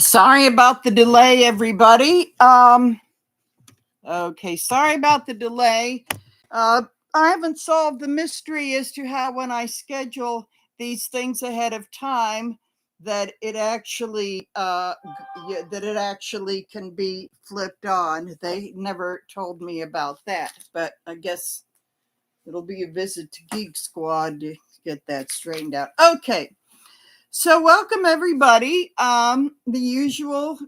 Sorry about the delay, everybody. Okay, sorry about the delay. I haven't solved the mystery as to how, when I schedule these things ahead of time, that it actually can be flipped on. They never told me about that, but I guess it'll be a visit to Geek Squad to get that straightened out. Okay. So welcome everybody. The usual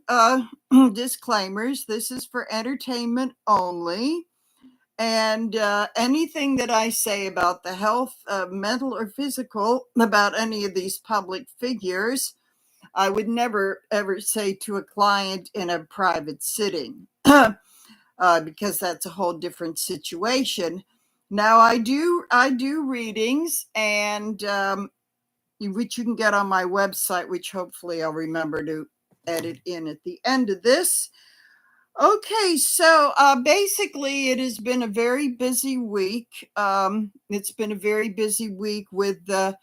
disclaimers. This is for entertainment only. And anything that I say about the health, mental or physical, about any of these public figures, I would never ever say to a client in a private sitting, because that's a whole different situation. Now I do readings, and which you can get on my website, which hopefully I'll remember to edit in at the end of this. Okay, so basically it has been a very busy week. It's been a very busy week with the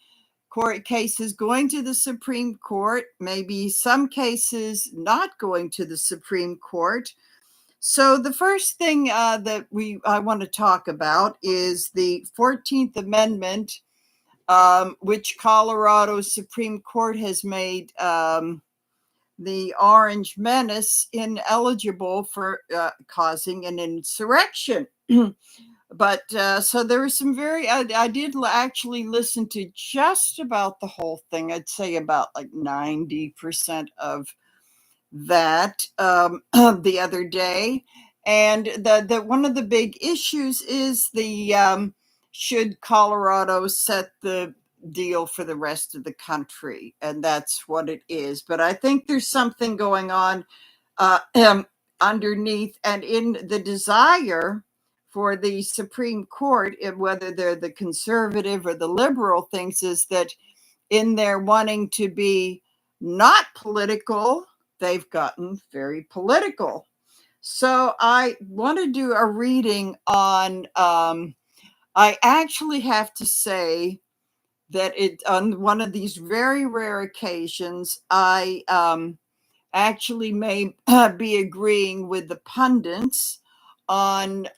court cases going to the Supreme Court, maybe some cases not going to the Supreme Court. So the first thing that I want to talk about is the 14th Amendment, which Colorado Supreme Court has made the Orange Menace ineligible for causing an insurrection. But so there was some I did actually listen to just about the whole thing. I'd say about like 90% of that the other day. And the one of the big issues is the should Colorado set the deal for the rest of the country, and that's what it is. But I think there's something going on underneath, and in the desire for the Supreme Court, whether they're the conservative or the liberal things, is that in their wanting to be not political, they've gotten very political. So I want to do a reading on, I actually have to say that on one of these very rare occasions, I actually may be agreeing with the pundits on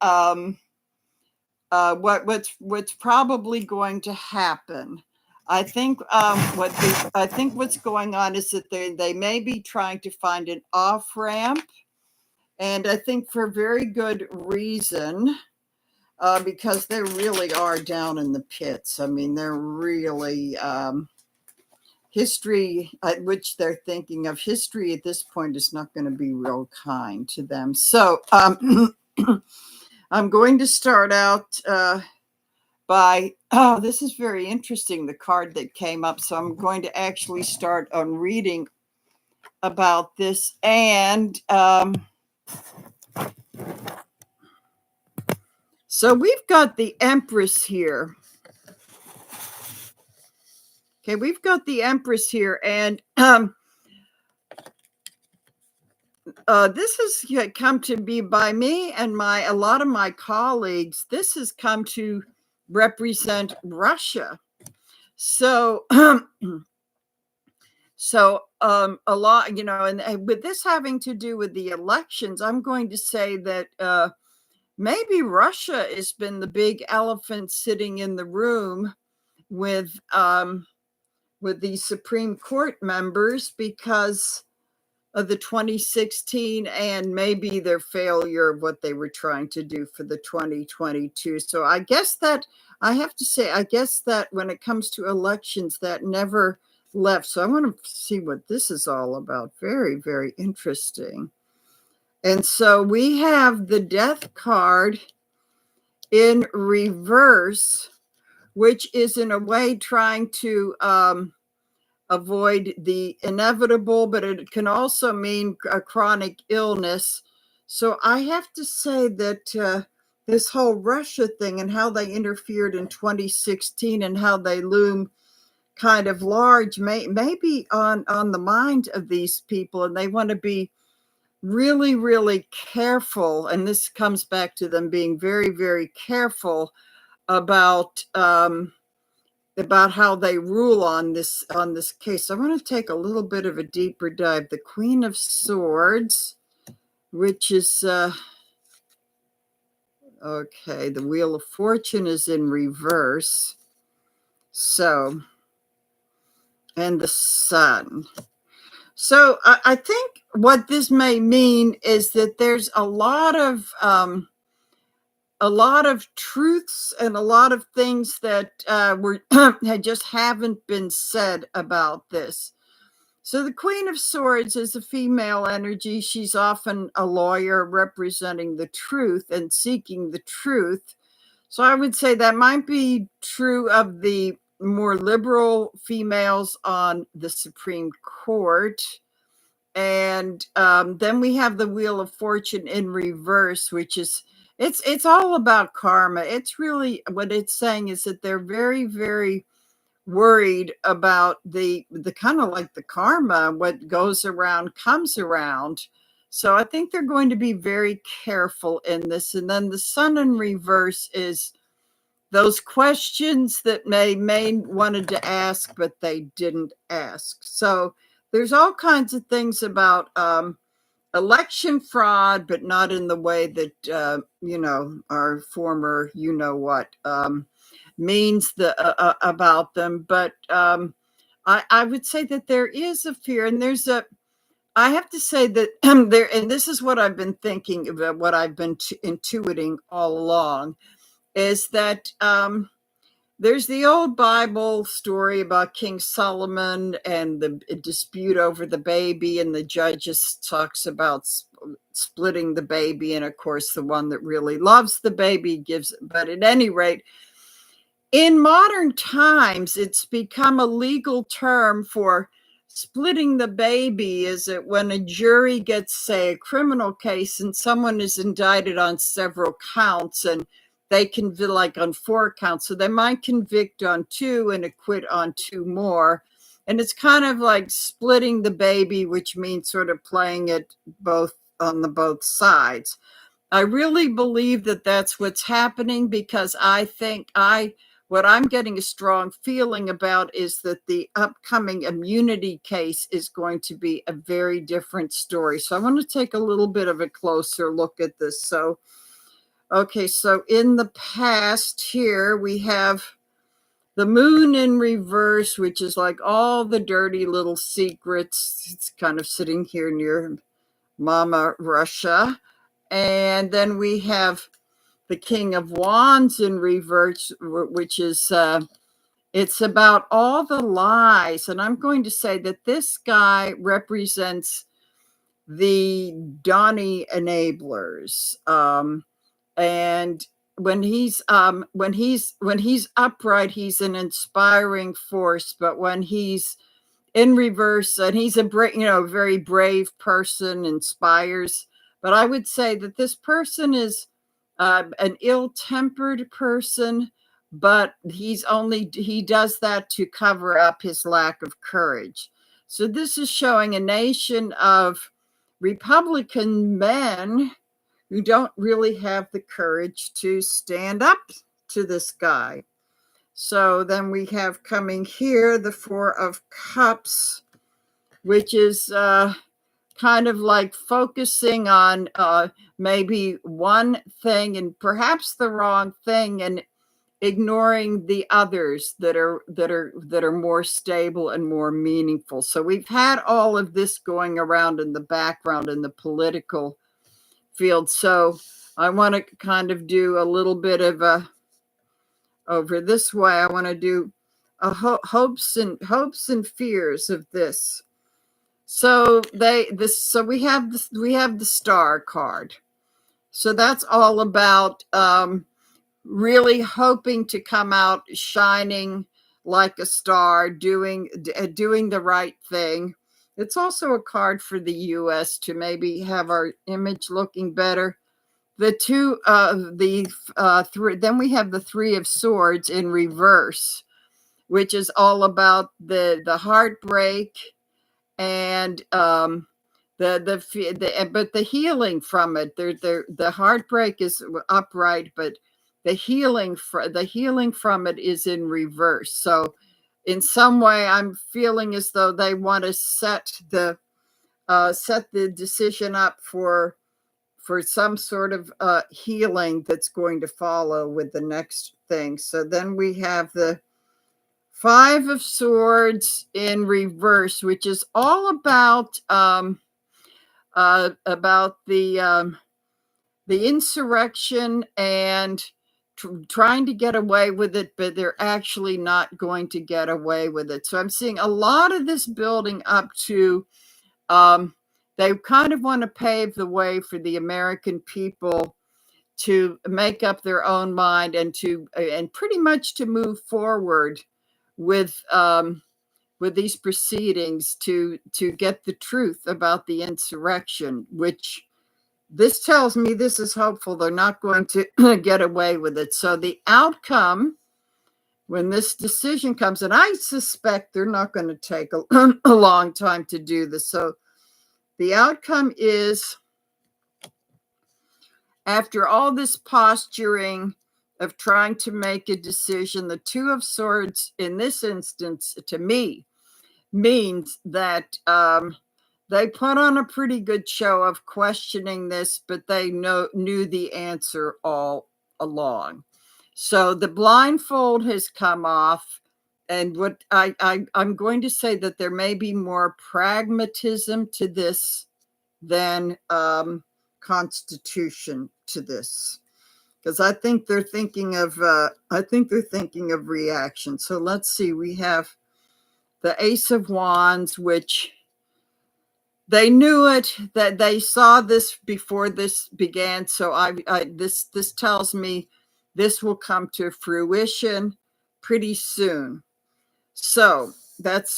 what's probably going to happen. I think what's going on is that they may be trying to find an off ramp, and I think for very good reason, because they really are down in the pits. I mean, they're really history, which they're thinking of. History at this point is not going to be real kind to them. So I'm going to start out by, this is very interesting, the card that came up. So I'm going to actually start on reading about this. And so we've got the Empress here. Okay, we've got the Empress here. And this has come to be, by me and a lot of my colleagues, this has come to represent Russia. So a lot, and with this having to do with the elections, I'm going to say that maybe Russia has been the big elephant sitting in the room with the Supreme Court members because of the 2016 and maybe their failure of what they were trying to do for the 2022. So I guess that I have to say, I guess that when it comes to elections, that never left. So I want to see what this is all about. Very, very interesting. And so we have the Death card in reverse, which is in a way trying to avoid the inevitable, but it can also mean a chronic illness. So I have to say that this whole Russia thing and how they interfered in 2016 and how they loom kind of large may be on the mind of these people, and they want to be really, really careful. And this comes back to them being very, very careful about about how they rule on this case. I want to take a little bit of a deeper dive. The Queen of Swords, which is okay, the Wheel of Fortune is in reverse. So, and the Sun. So I think what this may mean is that there's a lot of truths and a lot of things that were just haven't been said about this. So the Queen of Swords is a female energy. She's often a lawyer representing the truth and seeking the truth. So I would say that might be true of the more liberal females on the Supreme Court. And then we have the Wheel of Fortune in reverse, which is it's all about karma. It's really what it's saying is that they're very, very worried about the kind of like the karma, what goes around comes around. So I think they're going to be very careful in this. And then the Sun in reverse is those questions that May wanted to ask, but they didn't ask. So there's all kinds of things about election fraud, but not in the way that, our former, what, means about them. But I would say that there is a fear, and I have to say that there, and this is what I've been thinking about, what I've been intuiting all along, is that there's the old Bible story about King Solomon and the dispute over the baby, and the judges talks about splitting the baby, and of course the one that really loves the baby gives. But at any rate, in modern times, it's become a legal term for splitting the baby. Is it when a jury gets, say, a criminal case and someone is indicted on several counts, and they can like on 4 counts. So they might convict on 2 and acquit on 2 more. And it's kind of like splitting the baby, which means sort of playing it both on the both sides. I really believe that that's what's happening, because I think what I'm getting a strong feeling about is that the upcoming immunity case is going to be a very different story. So I want to take a little bit of a closer look at this. So, okay, so in the past here, we have the Moon in reverse, which is like all the dirty little secrets. It's kind of sitting here near Mama Russia. And then we have the King of Wands in reverse, which is it's about all the lies. And I'm going to say that this guy represents the Donnie enablers. And when he's upright, he's an inspiring force. But when he's in reverse, and he's a very brave person, inspires. But I would say that this person is an ill-tempered person, but he does that to cover up his lack of courage. So this is showing a nation of Republican men who don't really have the courage to stand up to this guy. So then we have coming here the 4 of Cups, which is kind of like focusing on maybe one thing and perhaps the wrong thing, and ignoring the others that are more stable and more meaningful. So we've had all of this going around in the background in the political field. So I want to kind of do a little bit of a over this way. I want to do a hopes and fears of this. So we have the Star card. So that's all about really hoping to come out shining like a star, doing the right thing. It's also a card for the U.S. to maybe have our image looking better. The three. Then we have the 3 of Swords in reverse, which is all about the heartbreak and but the healing from it. The heartbreak is upright, but the healing from it is in reverse. So in some way, I'm feeling as though they want to set the decision up for some sort of healing that's going to follow with the next thing. So then we have the Five of Swords in reverse, which is all about the insurrection and trying to get away with it, but they're actually not going to get away with it. So I'm seeing a lot of this building up to they kind of want to pave the way for the American people to make up their own mind and pretty much to move forward with these proceedings to get the truth about the insurrection, which this tells me this is hopeful. They're not going to get away with it. So the outcome when this decision comes, and I suspect they're not going to take a long time to do this. So the outcome is, after all this posturing of trying to make a decision, the Two of Swords in this instance, to me, means that they put on a pretty good show of questioning this, but they knew the answer all along. So the blindfold has come off. And what I'm going to say that there may be more pragmatism to this than constitution to this, because I think they're thinking of reaction. So let's see. We have the Ace of Wands, which they knew it, that they saw this before this began. So this tells me this will come to fruition pretty soon. So that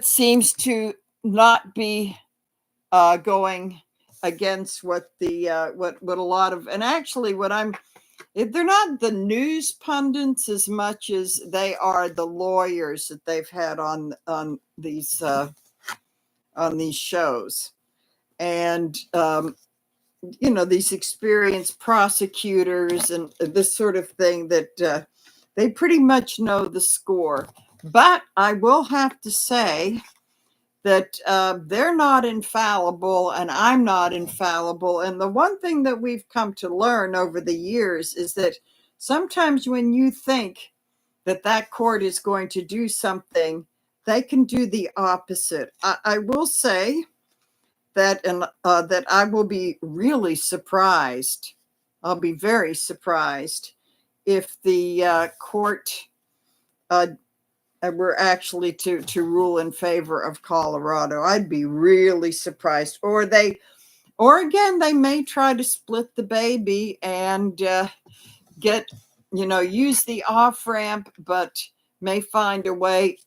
seems to not be going against what a lot of, and actually they're not the news pundits as much as they are the lawyers that they've had on these shows, and these experienced prosecutors and this sort of thing, that they pretty much know the score. But I will have to say that they're not infallible, and I'm not infallible. And the one thing that we've come to learn over the years is that sometimes when you think that court is going to do something, they can do the opposite. I will say that, and that I will be really surprised. I'll be very surprised if the court were actually to rule in favor of Colorado. I'd be really surprised. Or again, they may try to split the baby and use the off ramp, but may find a way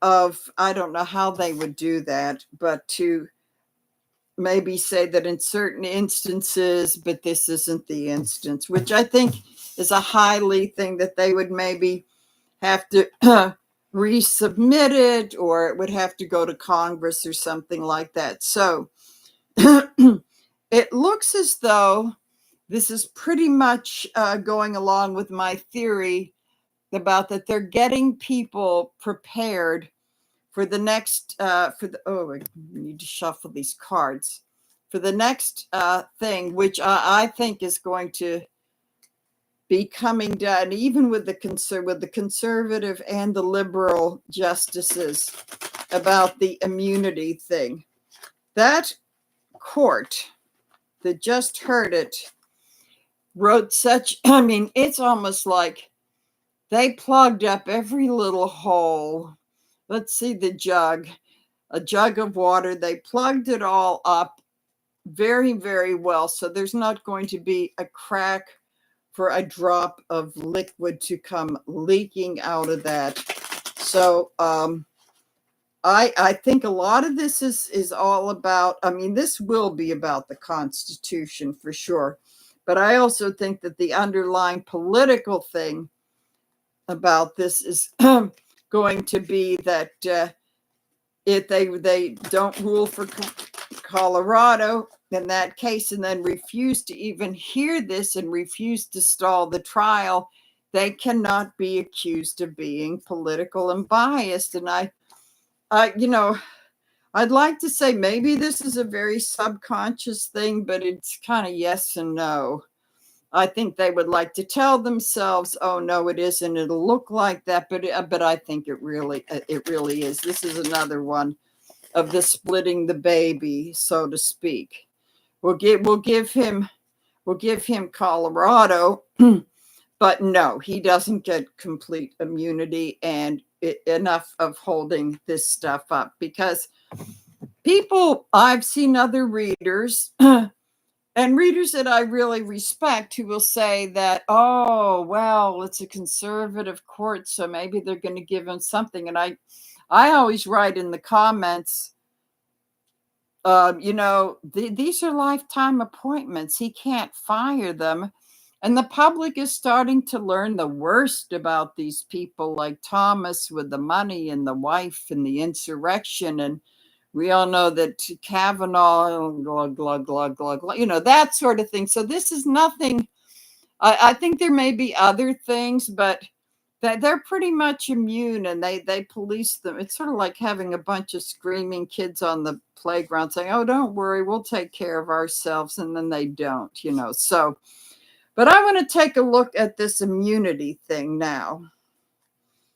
of, I don't know how they would do that, but to maybe say that in certain instances, but this isn't the instance, which I think is a highly thing that they would maybe have to resubmit it, or it would have to go to Congress or something like that. So it looks as though this is pretty much going along with my theory about that they're getting people prepared for the next I need to shuffle these cards for the next thing, which I think is going to be coming down, even with the conservative and the liberal justices, about the immunity thing. That court that just heard it wrote it's almost like they plugged up every little hole. Let's see, a jug of water. They plugged it all up very, very well. So there's not going to be a crack for a drop of liquid to come leaking out of that. So I think a lot of this is all about, this will be about the Constitution for sure. But I also think that the underlying political thing about this is going to be that if they don't rule for Colorado, in that case and then refuse to even hear this and refuse to stall the trial, they cannot be accused of being political and biased. And I'd like to say maybe this is a very subconscious thing, but it's kind of yes and no. I think they would like to tell themselves, "Oh no, it isn't. It'll look like that," but I think it really is. This is another one of the splitting the baby, so to speak. We'll give him Colorado, but no, he doesn't get complete immunity and enough of holding this stuff up, because I've seen other readers and readers that I really respect who will say that, oh, well, it's a conservative court, so maybe they're going to give him something. And I always write in the comments, these are lifetime appointments. He can't fire them. And the public is starting to learn the worst about these people, like Thomas with the money and the wife and the insurrection. And we all know that Kavanaugh, glug, glug, glug, glug, glug, that sort of thing. So this is nothing. I think there may be other things, but that they're pretty much immune, and they police them. It's sort of like having a bunch of screaming kids on the playground saying, "Oh, don't worry, we'll take care of ourselves," and then they don't, So, but I want to take a look at this immunity thing now,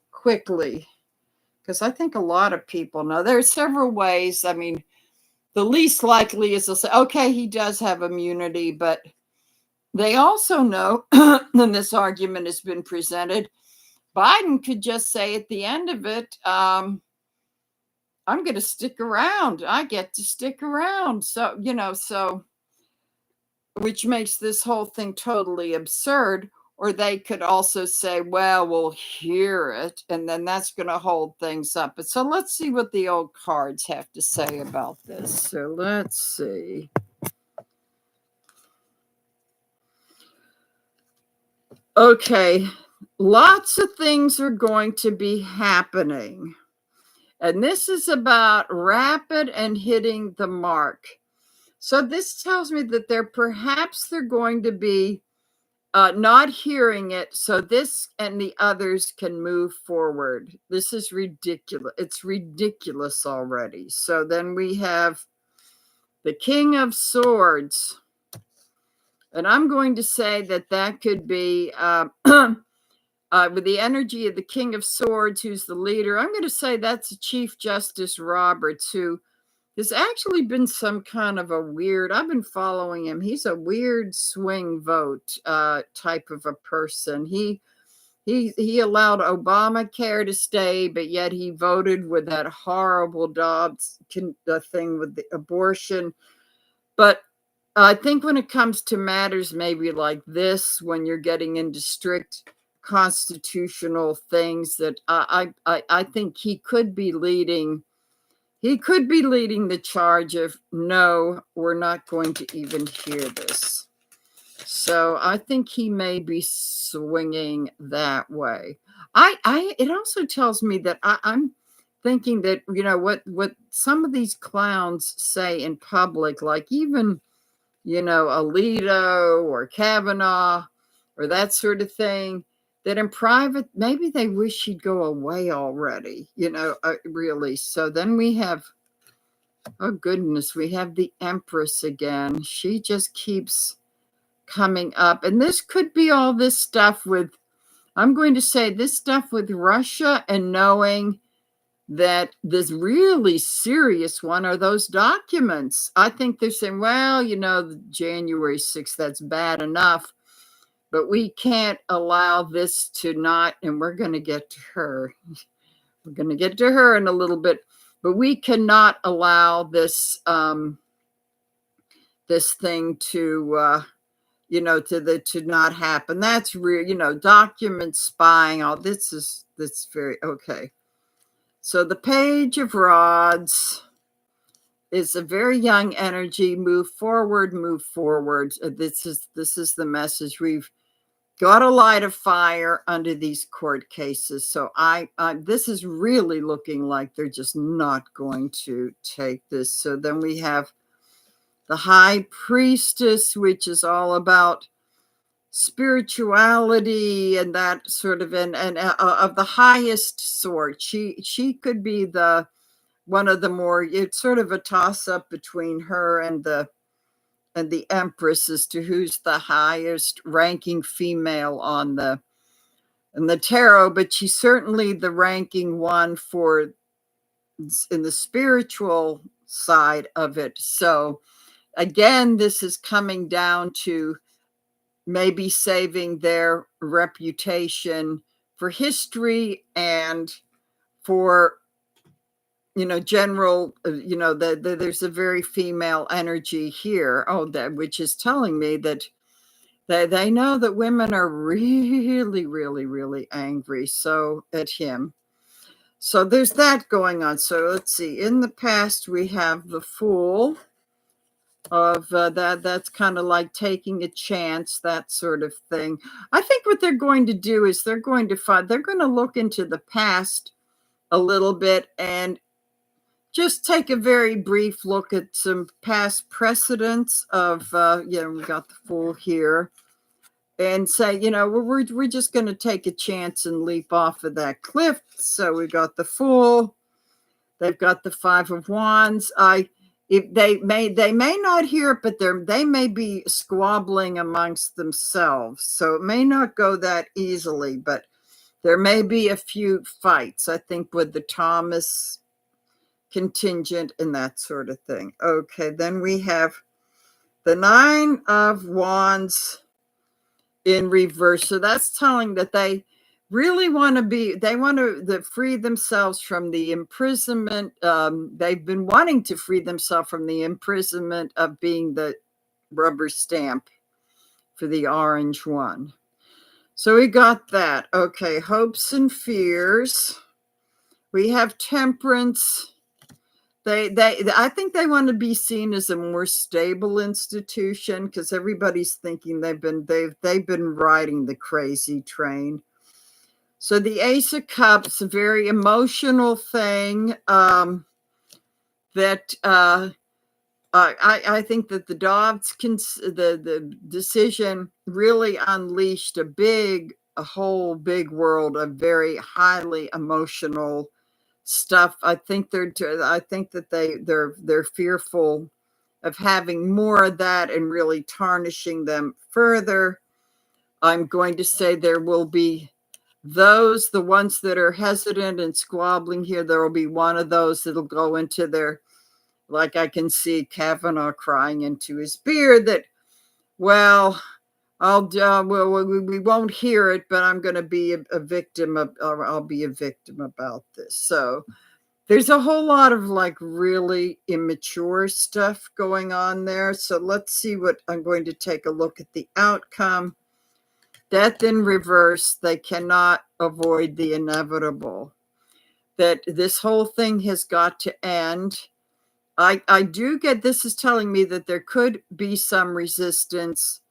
quickly, because I think a lot of people know. There are several ways. I mean, the least likely is they'll say, okay, he does have immunity, but they also know, and this argument has been presented, Biden could just say at the end of it, I'm going to stick around. I get to stick around. So, which makes this whole thing totally absurd. Or they could also say, well, we'll hear it, and then that's going to hold things up. But so let's see what the old cards have to say about this. So let's see. Okay, lots of things are going to be happening. And this is about rapid and hitting the mark. So this tells me that they're going to be not hearing it, so this and the others can move forward. This is ridiculous. It's ridiculous already. So then we have the King of Swords. And I'm going to say that could be with the energy of the King of Swords, who's the leader. I'm going to say that's Chief Justice Roberts, who has actually been some kind of a weird, I've been following him. He's a weird swing vote type of a person. He allowed Obamacare to stay, but yet he voted with that horrible Dobbs thing with the abortion. But I think when it comes to matters maybe like this, when you're getting into strict constitutional things, that I think he could be leading. He could be leading the charge of, no, we're not going to even hear this. So I think he may be swinging that way. It also tells me that I'm thinking that, what some of these clowns say in public, like even, Alito or Kavanaugh or that sort of thing, that in private, maybe they wish he'd go away already, really. So then we have, oh goodness, we have the Empress again. She just keeps coming up. And this could be all this stuff with, I'm going to say this stuff with Russia, and knowing that this really serious one are those documents. I think they're saying, well, January 6th, that's bad enough, but we can't allow this to not, and we're going to get to her. We're going to get to her in a little bit, but we cannot allow this this thing to to not happen. That's real, document spying, all this is very okay. So the Page of Rods is a very young energy. Move forward, move forward. This is the message. We've got to light a fire under these court cases. So this is really looking like they're just not going to take this. So then we have the high priestess, which is all about spirituality and that sort of, and of the highest sort. She could be the one of the more, it's sort of a toss up between her and the Empress as to who's the highest ranking female on the tarot, but she's certainly the ranking one for in the spiritual side of it. So again, this is coming down to maybe saving their reputation for history and for, general, there's a very female energy here. Oh, that, which is telling me that they know that women are really, really, really angry. So at him. So there's that going on. So let's see. In the past, we have the Fool of that's kind of like taking a chance, that sort of thing. I think what they're going to do is they're going to look into the past a little bit and just take a very brief look at some past precedents of, we got the Fool here, and say, we're just going to take a chance and leap off of that cliff. So we got the Fool. They've got the Five of Wands. If they may not hear it, but they may be squabbling amongst themselves. So it may not go that easily, but there may be a few fights, I think, with the Thomas contingent and that sort of thing. Okay, then we have the Nine of Wands in reverse. So that's telling that they really want to free themselves from the imprisonment. They've been wanting to free themselves from the imprisonment of being the rubber stamp for the orange one. So we got that. Okay, hopes and fears. We have Temperance. I think they want to be seen as a more stable institution because everybody's thinking they've been riding the crazy train. So the Ace of Cups, a very emotional thing that I think that the Dobbs the decision really unleashed a whole big world of very highly emotional stuff. I think that they're fearful of having more of that and really tarnishing them further. I'm going to say there will be the ones that are hesitant and squabbling here. There will be one of those that'll go into their, like I can see Kavanaugh crying into his beard that, well, we won't hear it, but I'm going to be a victim of, or I'll be a victim about this. So there's a whole lot of like really immature stuff going on there. So let's see what I'm going to take a look at the outcome. Death in reverse. They cannot avoid the inevitable. That this whole thing has got to end. I do get, this is telling me that there could be some resistance,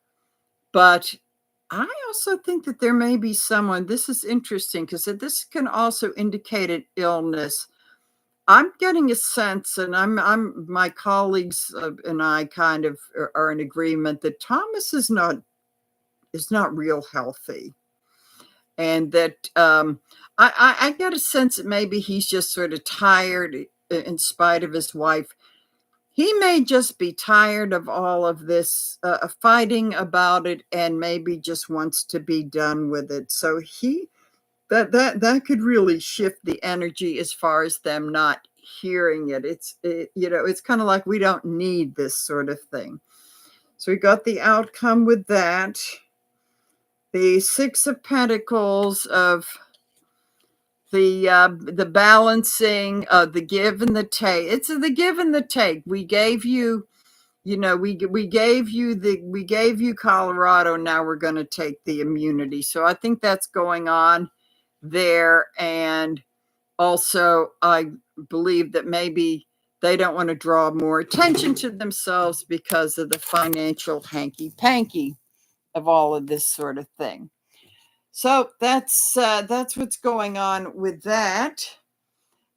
but I also think that there may be someone, this is interesting because this can also indicate an illness. I'm getting a sense, and my colleagues and I kind of are in agreement that Thomas is not real healthy, and that I get a sense that maybe he's just sort of tired in spite of his wife. He may just be tired of all of this fighting about it, and maybe just wants to be done with it. So that could really shift the energy as far as them not hearing it. It's kind of like we don't need this sort of thing. So we got the outcome with that. The Six of Pentacles of the balancing of the give and the take. It's the give and the take. We gave you, we gave you Colorado. Now we're going to take the immunity. So I think that's going on there. And also I believe that maybe they don't want to draw more attention to themselves because of the financial hanky-panky of all of this sort of thing. So that's what's going on with that.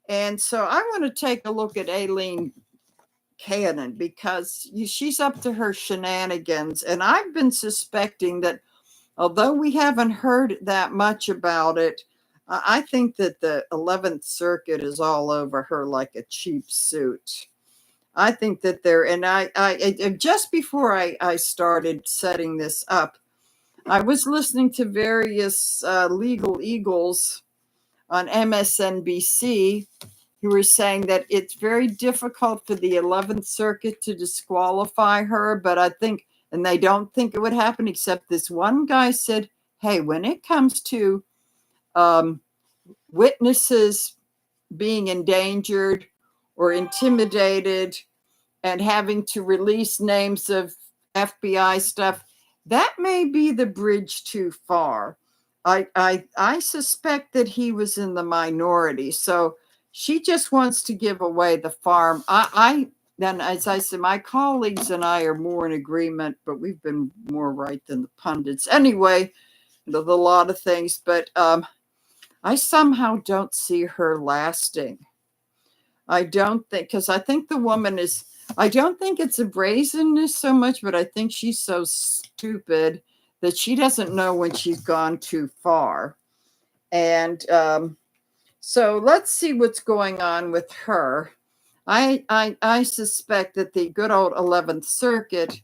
And so I want to take a look at Aileen Cannon, because she's up to her shenanigans. And I've been suspecting that although we haven't heard that much about it, I think that the 11th Circuit is all over her like a cheap suit. I think that they're, and just before I started setting this up, I was listening to various legal eagles on MSNBC who were saying that it's very difficult for the 11th Circuit to disqualify her, but I think, and they don't think it would happen, except this one guy said, hey, when it comes to witnesses being endangered or intimidated and having to release names of FBI stuff, that may be the bridge too far. I suspect that he was in the minority. So she just wants to give away the farm. Then, as I said, my colleagues and I are more in agreement, but we've been more right than the pundits. Anyway, there's a lot of things, but I somehow don't see her lasting. I don't think, because I think the woman is, I don't think it's a brazenness so much, but I think she's so stupid that she doesn't know when she's gone too far. And so let's see what's going on with her. I suspect that the good old 11th Circuit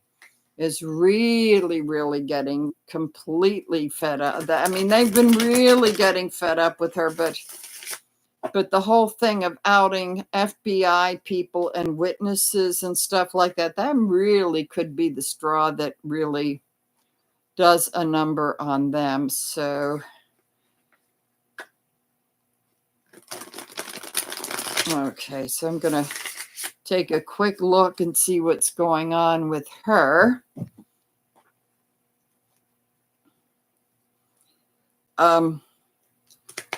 is really, really getting completely fed up. I mean, they've been really getting fed up with her, but the whole thing of outing FBI people and witnesses and stuff like that, that really could be the straw that really does a number on them. So, okay, so I'm going to take a quick look and see what's going on with her.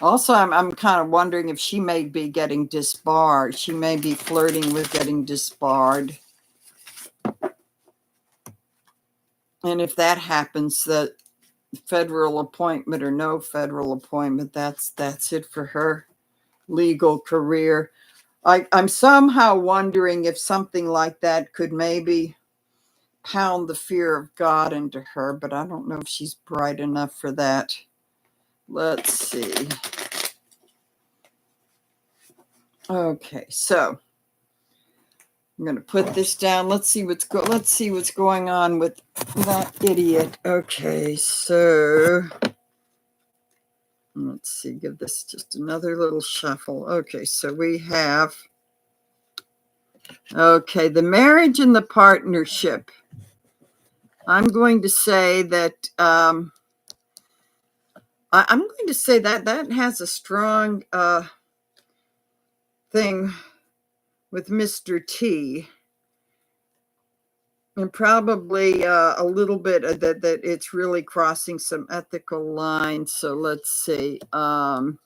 Also, I'm kind of wondering if she may be getting disbarred. She may be flirting with getting disbarred. And if that happens, the federal appointment or no federal appointment, that's it for her legal career. I'm somehow wondering if something like that could maybe pound the fear of God into her, but I don't know if she's bright enough for that. Let's see. Okay, so I'm going to put this down. Let's see what's going on with that idiot. Okay, so let's see. Give this just another little shuffle. Okay, so we have the marriage and the partnership. I'm going to say that I'm going to say that has a strong thing with Mr. T, and probably a little bit that it's really crossing some ethical lines. So let's see. I'm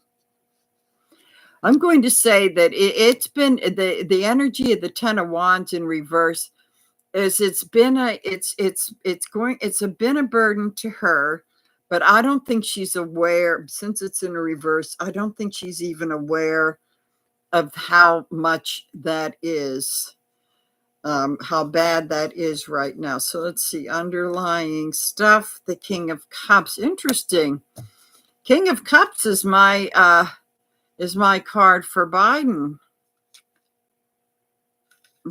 going to say that it's been the energy of the Ten of Wands in reverse is it's been a burden to her, but I don't think she's aware, since it's in a reverse. I don't think she's even aware of how much that is, how bad that is right now. So let's see, underlying stuff. The King of Cups. Interesting. King of Cups is my card for Biden.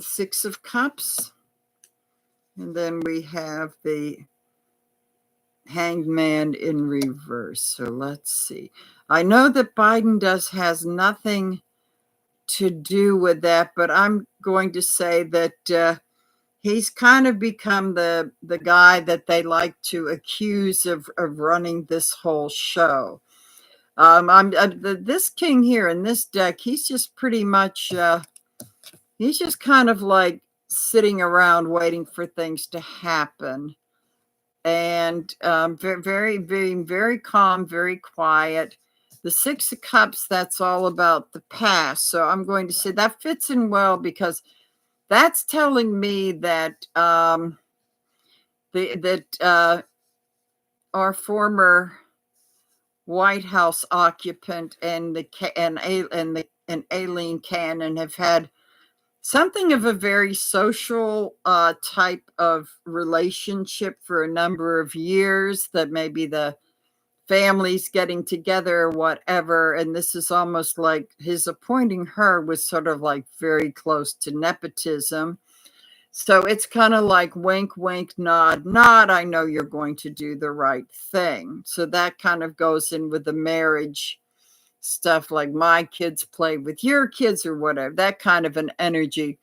Six of Cups. And then we have the Hanged Man in reverse. So let's see. I know that Biden has nothing to do with that, but I'm going to say that he's kind of become the guy that they like to accuse of running this whole show. This king here in this deck, he's just pretty much he's just kind of like sitting around waiting for things to happen, and very, very, very calm, very quiet. The Six of Cups, that's all about the past. So I'm going to say that fits in well, because that's telling me that our former White House occupant and Aileen Cannon have had something of a very social type of relationship for a number of years, that maybe the families getting together or whatever. And this is almost like his appointing her was sort of like very close to nepotism. So it's kind of like wink, wink, nod, nod. I know you're going to do the right thing. So that kind of goes in with the marriage stuff, like my kids play with your kids or whatever, that kind of an energy.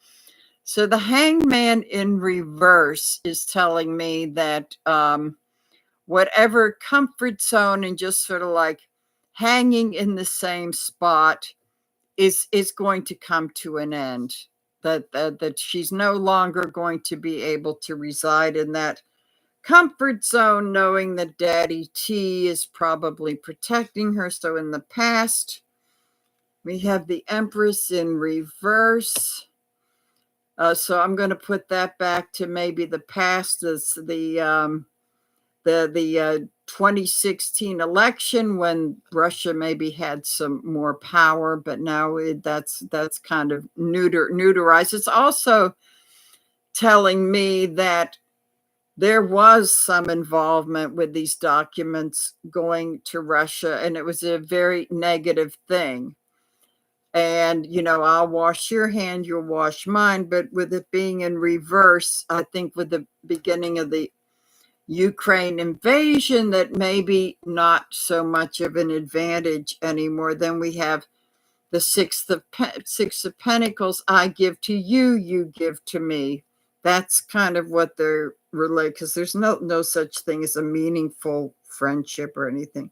So the hangman in reverse is telling me that whatever comfort zone and just sort of like hanging in the same spot is going to come to an end. That she's no longer going to be able to reside in that comfort zone, knowing that Daddy T is probably protecting her. So in the past, we have the Empress in reverse. So I'm going to put that back to maybe the past, as the 2016 election, when Russia maybe had some more power, but now that's kind of neuterized. It's also telling me that there was some involvement with these documents going to Russia, and it was a very negative thing. And, I'll wash your hand, you'll wash mine. But with it being in reverse, I think with the beginning of the Ukraine invasion, that maybe not so much of an advantage anymore. Then we have the Six of Pentacles. I give to you, you give to me. That's kind of what they're related, because there's no such thing as a meaningful friendship or anything.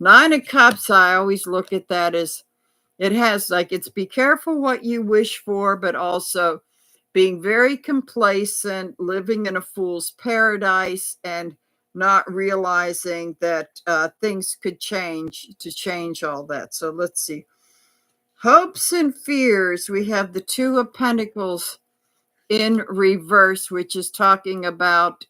Nine of Cups, I always look at that as, it has like, it's be careful what you wish for, but also being very complacent, living in a fool's paradise, and not realizing that things could change to change all that. So let's see. Hopes and fears. We have the Two of Pentacles in reverse, which is talking about,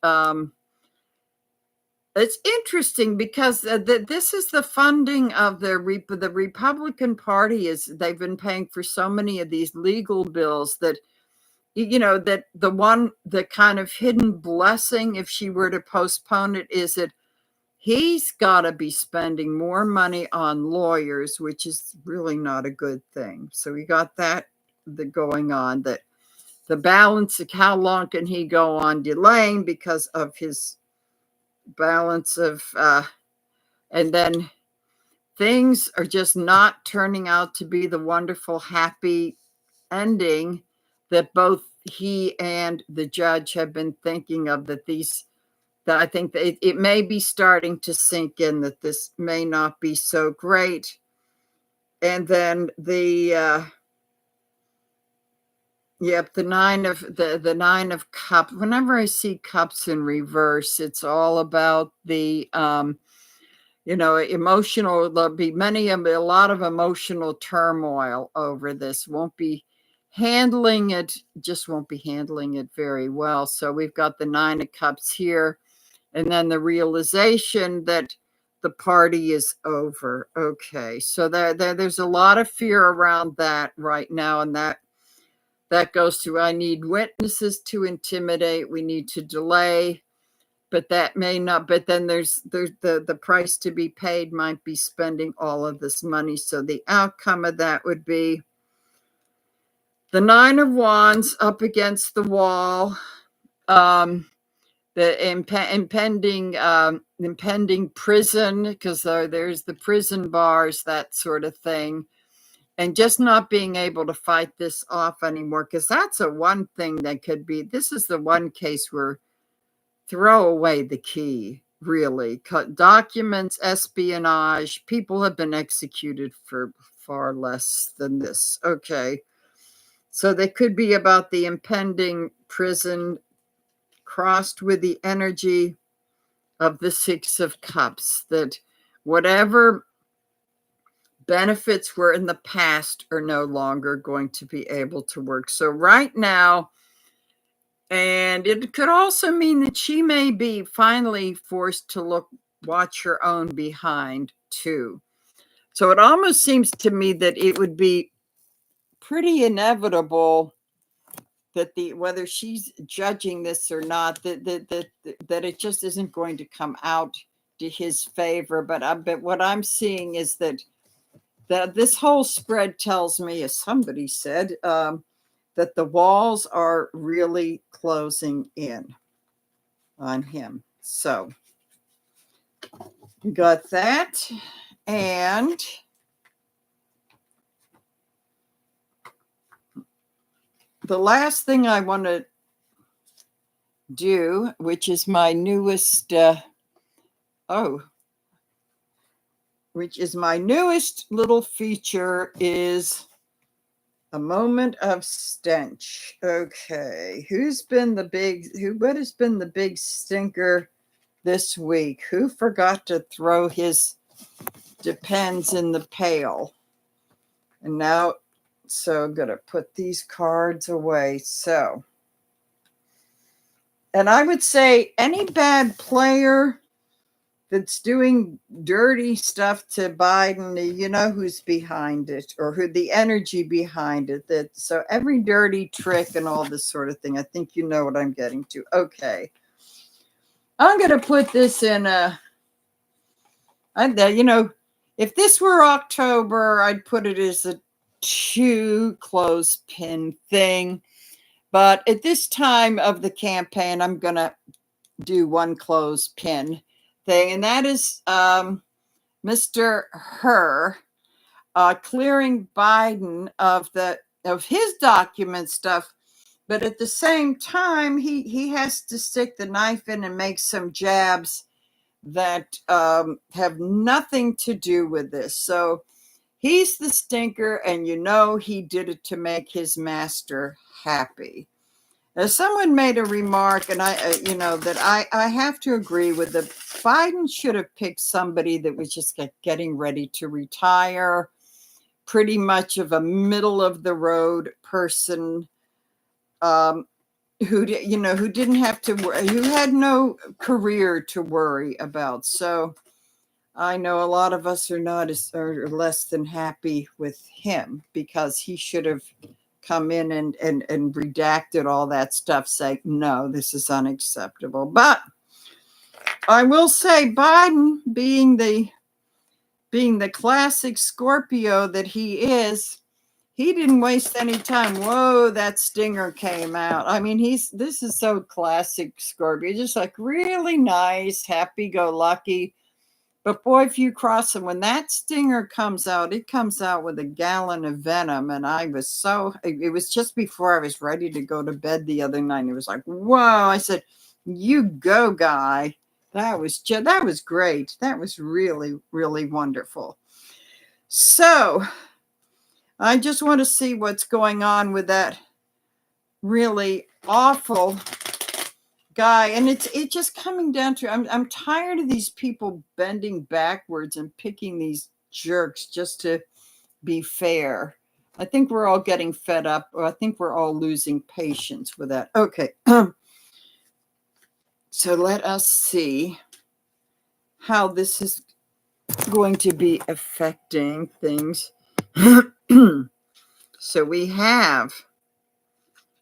it's interesting because this is the funding of the Republican Party. They've been paying for so many of these legal bills that, that the kind of hidden blessing, if she were to postpone it, is that he's got to be spending more money on lawyers, which is really not a good thing. So we got that going on, that the balance of how long can he go on delaying because of his balance of, and then things are just not turning out to be the wonderful, happy ending that both he and the judge have been thinking of, that I think that it may be starting to sink in that this may not be so great. And then the Nine of Cups. Whenever I see cups in reverse, it's all about the emotional. There'll be a lot of emotional turmoil over this. Won't be handling it very well. So we've got the Nine of Cups here, and then the realization that the party is over. Okay, so there's a lot of fear around that right now, and that goes to, I need witnesses to intimidate, we need to delay, but that may not, but then there's the price to be paid might be spending all of this money. So the outcome of that would be the Nine of Wands up against the wall, the impending prison, because there's the prison bars, that sort of thing. And just not being able to fight this off anymore, because that's a one thing that could be, this is the one case where throw away the key, really. Documents, espionage, people have been executed for far less than this. Okay. So they could be about the impending prison, crossed with the energy of the Six of Cups, that whatever benefits were in the past are no longer going to be able to work. So right now, and it could also mean that she may be finally forced to watch her own behind too. So it almost seems to me that it would be pretty inevitable whether she's judging this or not, that it just isn't going to come out to his favor. But what I'm seeing is that this whole spread tells me, as somebody said, that the walls are really closing in on him. So we got that. And the last thing I want to do, which is my newest, little feature, is a moment of stench. Okay, what has been the big stinker this week? Who forgot to throw his Depends in the pail? And now, so I'm going to put these cards away. So, and I would say any bad player that's doing dirty stuff to Biden, you know who's behind it, or who the energy behind it. So every dirty trick and all this sort of thing, I think you know what I'm getting to. Okay. I'm going to put this in if this were October, I'd put it as a 2 clothespin thing. But at this time of the campaign, I'm going to do 1 clothespin thing. And that is Mr. Herr clearing Biden of his document stuff. But at the same time, he has to stick the knife in and make some jabs that have nothing to do with this. So he's the stinker, and he did it to make his master happy. As someone made a remark, and I have to agree with it. Biden should have picked somebody that was just getting ready to retire, pretty much of a middle of the road person, who didn't have to worry, who had no career to worry about. So I know a lot of us are less than happy with him, because he should have come in and redacted all that stuff, saying, no, this is unacceptable. But I will say, Biden, being the classic Scorpio that he is, he didn't waste any time. Whoa, that stinger came out. I mean, this is so classic Scorpio, just like really nice, happy-go-lucky. But boy, if you cross him, when that stinger comes out, it comes out with a gallon of venom. And it was just before I was ready to go to bed the other night. It was like, whoa. I said, you go, guy. That was great. That was really, really wonderful. So I just want to see what's going on with that really awful guy. And it's just coming down to, I'm tired of these people bending backwards and picking these jerks just to be fair. I think we're all getting fed up, or I think we're all losing patience with that. Okay. So let us see how this is going to be affecting things. So we have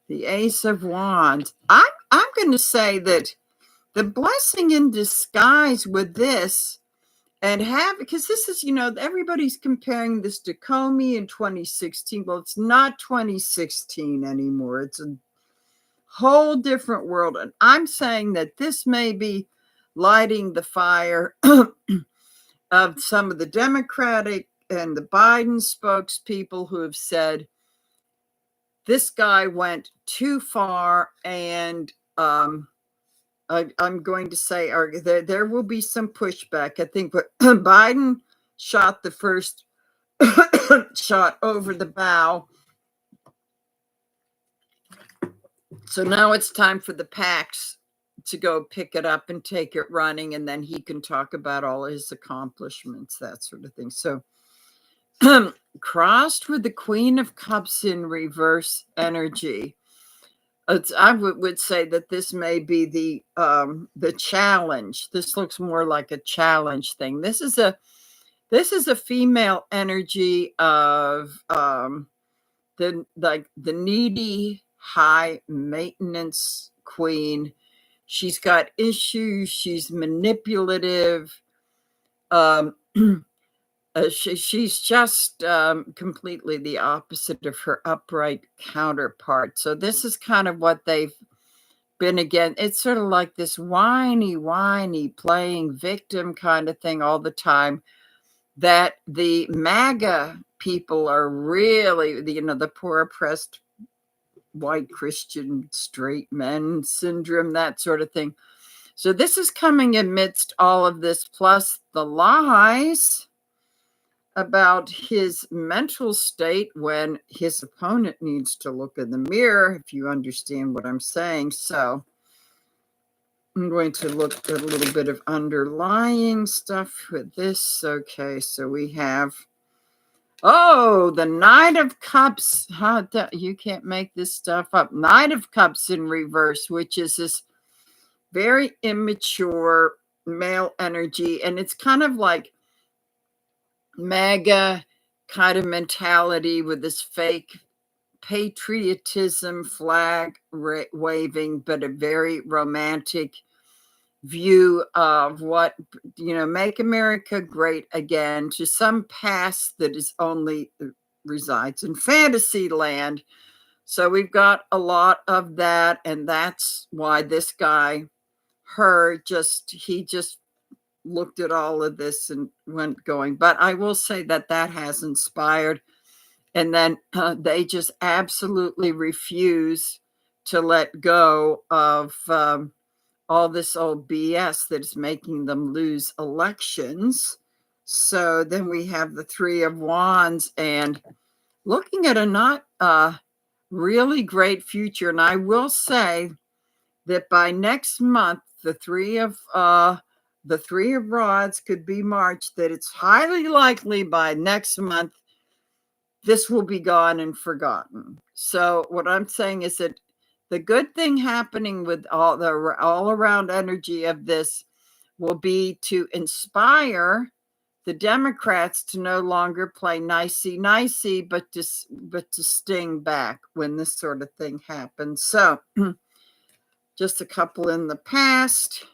the Ace of Wands. I'm going to say that the blessing in disguise with this, because this is, everybody's comparing this to Comey in 2016. Well, it's not 2016 anymore. It's a whole different world. And I'm saying that this may be lighting the fire of some of the Democratic and the Biden spokespeople who have said, this guy went too far, and I'm going to say there will be some pushback. I think Biden shot the first shot over the bow. So now it's time for the PACs to go pick it up and take it running, and then he can talk about all his accomplishments, that sort of thing. So crossed with the Queen of Cups in reverse energy. I would say that this may be the challenge. This looks more like a challenge thing. This is a female energy of the needy high maintenance queen. She's got issues. She's manipulative. Um, she's just completely the opposite of her upright counterpart. So this is kind of what they've been again. It's sort of like this whiny, playing victim kind of thing all the time, that the MAGA people are really, the poor oppressed white Christian straight men syndrome, that sort of thing. So this is coming amidst all of this, plus the lies about his mental state when his opponent needs to look in the mirror, if you understand what I'm saying. So I'm going to look at a little bit of underlying stuff with this. Okay, so we have, the Knight of Cups. You can't make this stuff up. Knight of Cups in reverse, which is this very immature male energy. And it's kind of like MAGA kind of mentality with this fake patriotism, flag waving, but a very romantic view of what, make America great again, to some past that is only resides in fantasy land. So we've got a lot of that, and that's why this guy, he just looked at all of this and went going. But I will say that has inspired. And then they just absolutely refuse to let go of all this old BS that is making them lose elections. So then we have the Three of Wands and looking at a not really great future. And I will say that by next month, the Three of Rods could be March, that it's highly likely by next month this will be gone and forgotten. So what I'm saying is that the good thing happening with all around energy of this will be to inspire the Democrats to no longer play nicey, but to sting back when this sort of thing happens. So just a couple in the past.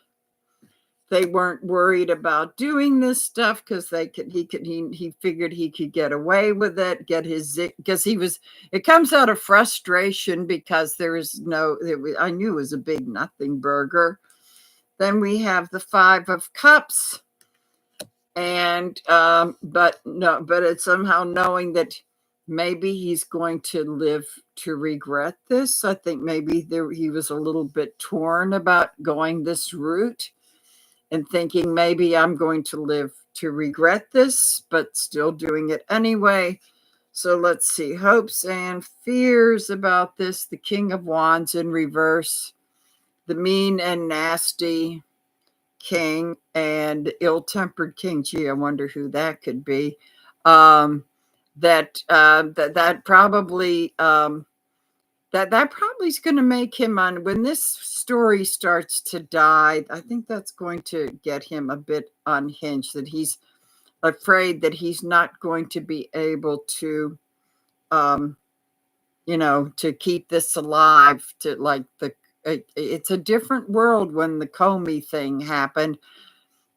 They weren't worried about doing this stuff because he figured he could get away with it, because it comes out of frustration because I knew it was a big nothing burger. Then we have the Five of Cups, and but it's somehow knowing that maybe he's going to live to regret this. I think maybe he was a little bit torn about going this route and thinking maybe I'm going to live to regret this, but still doing it anyway. So let's see, hopes and fears about this. The King of Wands in reverse, the mean and nasty king, and ill-tempered king. Gee, I wonder who that could be. That probably that probably is going to make him when this story starts to die. I think that's going to get him a bit unhinged, that he's afraid that he's not going to be able to, to keep this alive, it's a different world when the Comey thing happened.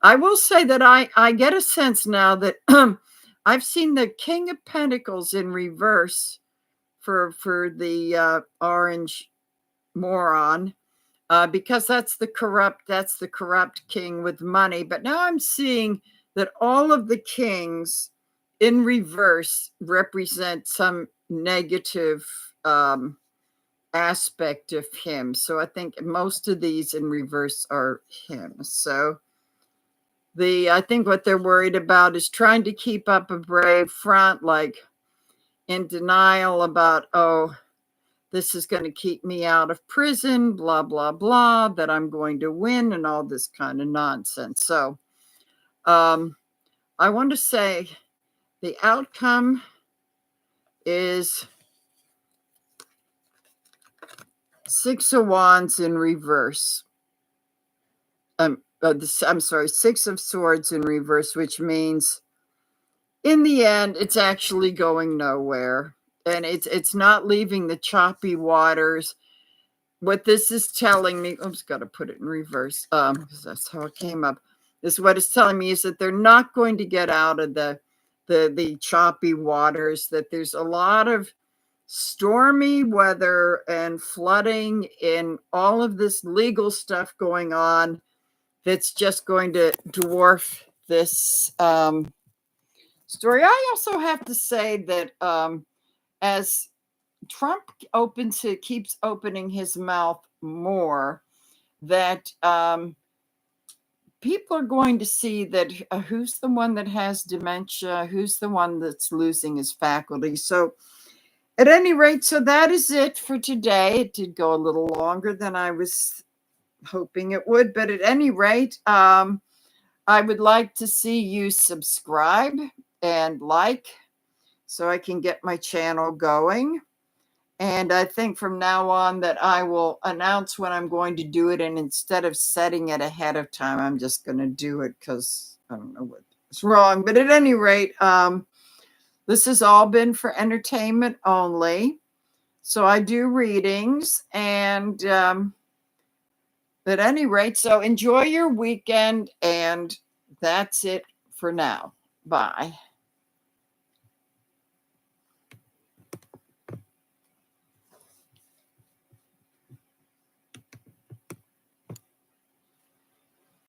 I will say that I get a sense now that I've seen the King of Pentacles in reverse for the orange moron, because that's the corrupt king with money. But now I'm seeing that all of the kings in reverse represent some negative aspect of him. So I think most of these in reverse are him. So I think what they're worried about is trying to keep up a brave front, like in denial about, this is going to keep me out of prison, blah, blah, blah, that I'm going to win, and all this kind of nonsense. So I want to say the outcome is Six of Wands in reverse. I'm sorry, Six of Swords in reverse, which means in the end, it's actually going nowhere. and it's not leaving the choppy waters. What this is telling me, oops, got to put it in reverse, because that's how it came up. This is what it's telling me is that they're not going to get out of the choppy waters, that there's a lot of stormy weather and flooding and all of this legal stuff going on that's just going to dwarf this story. I also have to say that as Trump keeps opening his mouth more, that people are going to see that who's the one that has dementia, who's the one that's losing his faculty. So at any rate, so that is it for today. It did go a little longer than I was hoping it would, but at any rate, I would like to see you subscribe and like so I can get my channel going. And I think from now on that I will announce when I'm going to do it. And instead of setting it ahead of time, I'm just going to do it because I don't know what's wrong. But at any rate, this has all been for entertainment only. So I do readings. And at any rate, so enjoy your weekend. And that's it for now. Bye.